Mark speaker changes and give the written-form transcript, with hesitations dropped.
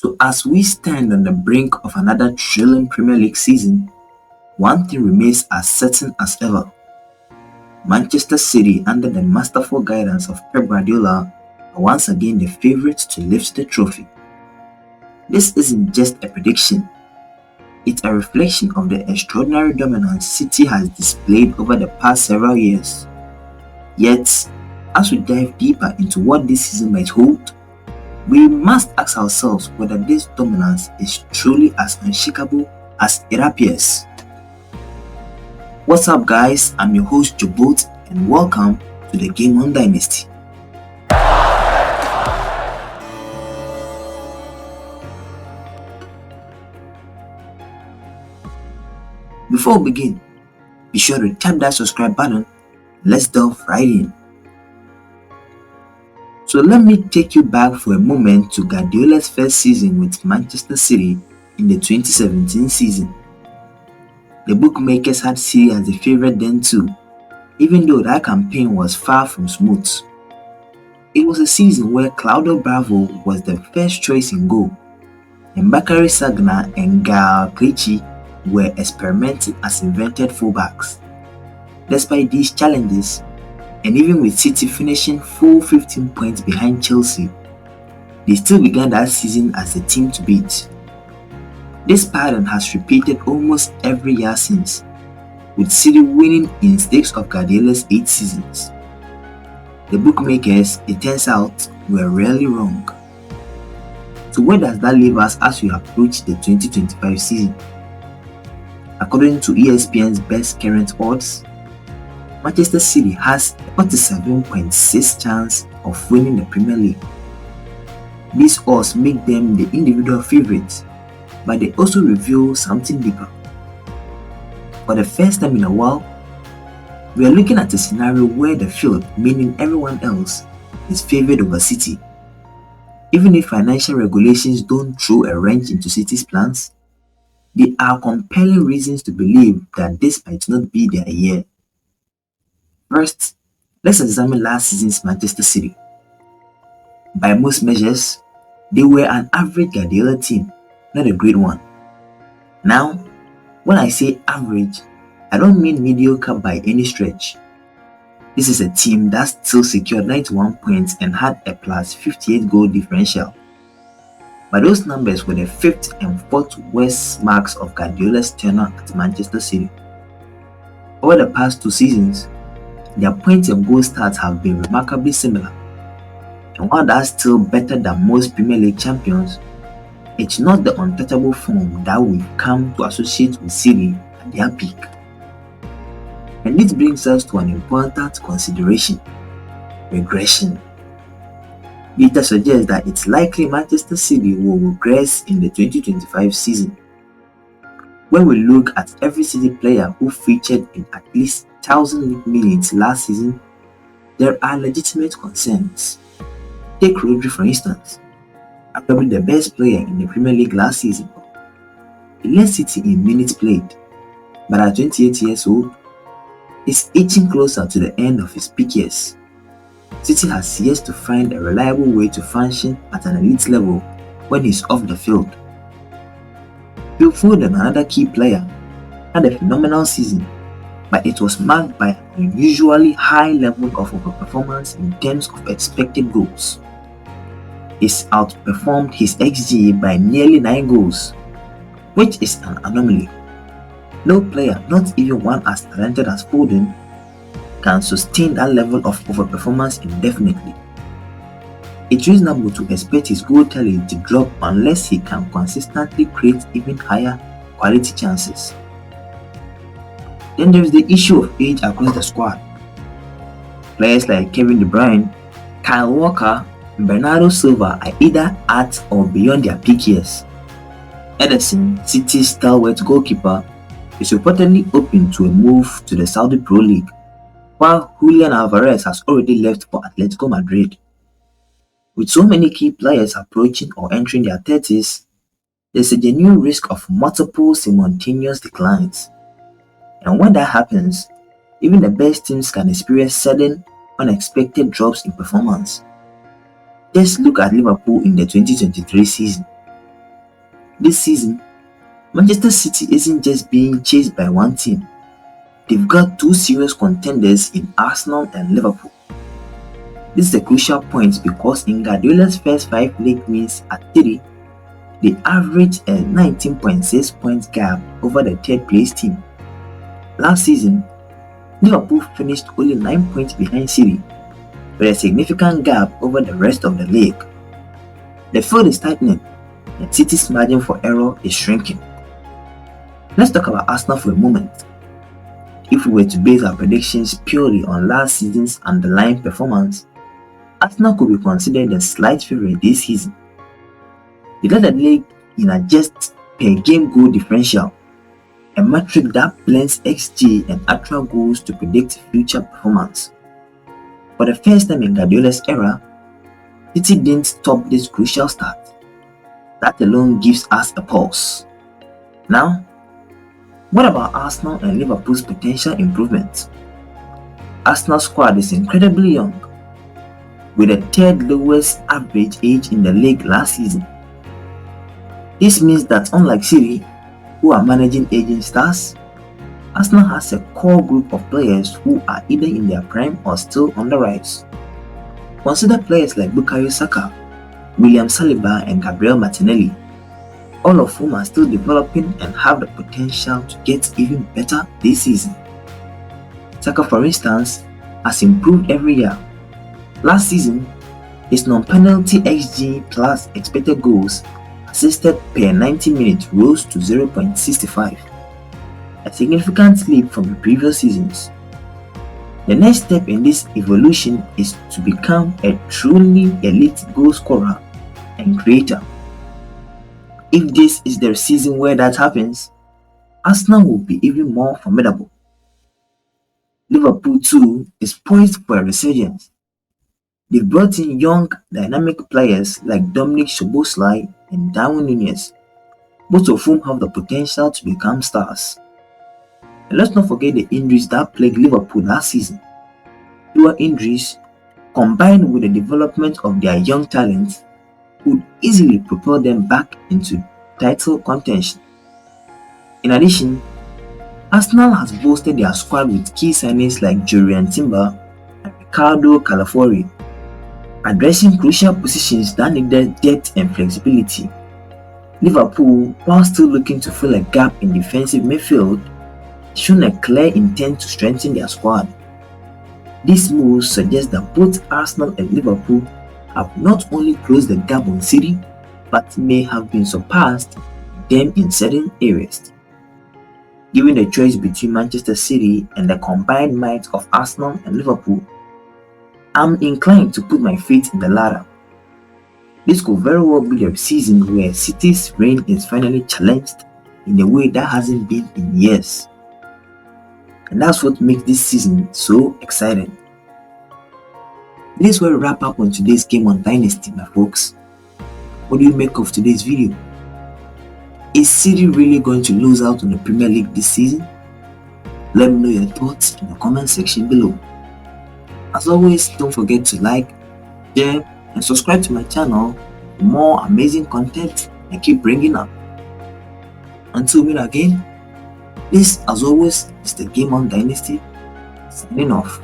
Speaker 1: So as we stand on the brink of another thrilling Premier League season, one thing remains as certain as ever. Manchester City, under the masterful guidance of Pep Guardiola, are once again the favourites to lift the trophy. This isn't just a prediction, it's a reflection of the extraordinary dominance City has displayed over the past several years. Yet, as we dive deeper into what this season might hold, we must ask ourselves whether this dominance is truly as unshakable as it appears. What's up, guys? I'm your host Jobot, and welcome to the Game On Dynasty. Before we begin, be sure to tap that subscribe button. Let's delve right in. So let me take you back for a moment to Guardiola's first season with Manchester City in the 2017 season. The bookmakers had City as the favourite then too, even though that campaign was far from smooth. It was a season where Claudio Bravo was the first choice in goal, and Bakary Sagna and Gal Clichy were experimenting as invented fullbacks. Despite these challenges, and even with City finishing full 15 points behind Chelsea, they still began that season as the team to beat. This pattern has repeated almost every year since, with City winning in 6 of Guardiola's 8 seasons. The bookmakers, it turns out, were rarely wrong. So where does that leave us as we approach the 2025 season? According to ESPN's best current odds, Manchester City has a 47.6% chance of winning the Premier League. These odds make them the individual favourites, but they also reveal something deeper. For the first time in a while, we are looking at a scenario where the field, meaning everyone else, is favoured over City. Even if financial regulations don't throw a wrench into City's plans, there are compelling reasons to believe that this might not be their year. First, let's examine last season's Manchester City. By most measures, they were an average Guardiola team, not a great one. Now, when I say average, I don't mean mediocre by any stretch. This is a team that still secured 91 points and had a plus 58 goal differential. But those numbers were the 5th and 4th worst marks of Guardiola's tenure at Manchester City. Over the past 2 seasons, their points and goal stats have been remarkably similar. And while that's still better than most Premier League champions, it's not the untouchable form that we've come to associate with City at their peak. And this brings us to an important consideration: regression. Data suggests that it's likely Manchester City will regress in the 2025 season. When we look at every City player who featured in at least 1,000 league minutes last season, there are legitimate concerns. Take Rodri for instance, probably the best player in the Premier League last season. He led City in minutes played, but at 28 years old, is inching closer to the end of his peak years. City has yet to find a reliable way to function at an elite level when he's off the field. Phil Foden, another key player, had a phenomenal season, but it was marked by an unusually high level of overperformance in terms of expected goals. He's outperformed his XG by nearly 9 goals, which is an anomaly. No player, not even one as talented as Foden, can sustain that level of overperformance indefinitely. It's reasonable to expect his goal tally to drop unless he can consistently create even higher quality chances. Then there is the issue of age across the squad. Players like Kevin De Bruyne, Kyle Walker, and Bernardo Silva are either at or beyond their peak years. Ederson, City's stalwart goalkeeper, is reportedly open to a move to the Saudi Pro League, while Julian Alvarez has already left for Atletico Madrid. With so many key players approaching or entering their 30s, there's a genuine risk of multiple simultaneous declines. And when that happens, even the best teams can experience sudden, unexpected drops in performance. Just look at Liverpool in the 2023 season. This season, Manchester City isn't just being chased by one team. They've got two serious contenders in Arsenal and Liverpool. This is a crucial point because in Guardiola's first 5 league wins at 3, they averaged a 19.6 points gap over the third place team. Last season, Liverpool finished only 9 points behind City, with a significant gap over the rest of the league. The field is tightening, and City's margin for error is shrinking. Let's talk about Arsenal for a moment. If we were to base our predictions purely on last season's underlying performance, Arsenal could be considered the slight favorite this season. They led the league in a just per game goal differential, a metric that blends XG and actual goals to predict future performance. For the first time in Guardiola's era, City didn't stop this crucial start. That alone gives us a pulse. Now, what about Arsenal and Liverpool's potential improvement? Arsenal's squad is incredibly young, with the third lowest average age in the league last season. This means that unlike City, who are managing aging stars, Arsenal has a core group of players who are either in their prime or still on the rise. Consider players like Bukayo Saka, William Saliba and Gabriel Martinelli, all of whom are still developing and have the potential to get even better this season. Saka, for instance, has improved every year. Last season, his non-penalty XG plus expected goals assisted per 90 minutes rose to 0.65, a significant leap from the previous seasons. The next step in this evolution is to become a truly elite goal scorer and creator. If this is the season where that happens, Arsenal will be even more formidable. Liverpool too is poised for a resurgence. They've brought in young, dynamic players like Dominic Szoboszlai and Darwin Núñez, both of whom have the potential to become stars. And let's not forget the injuries that plagued Liverpool last season. Fewer injuries, combined with the development of their young talents, would easily propel them back into title contention. In addition, Arsenal has bolstered their squad with key signings like Jurriën Timber and Ricardo Calafiori, addressing crucial positions that needed depth and flexibility. Liverpool, while still looking to fill a gap in defensive midfield, has shown a clear intent to strengthen their squad. This move suggests that both Arsenal and Liverpool have not only closed the gap on City, but may have been surpassed them in certain areas. Given the choice between Manchester City and the combined might of Arsenal and Liverpool, I'm inclined to put my faith in the latter. This could very well be the season where City's reign is finally challenged in a way that hasn't been in years. And that's what makes this season so exciting. This is where we wrap up on today's Game on Dynasty, my folks. What do you make of today's video? Is City really going to lose out on the Premier League this season? Let me know your thoughts in the comment section below. As always, don't forget to like, share, and subscribe to my channel for more amazing content I keep bringing up. Until we meet again, this, as always, is the Game on Dynasty, signing off.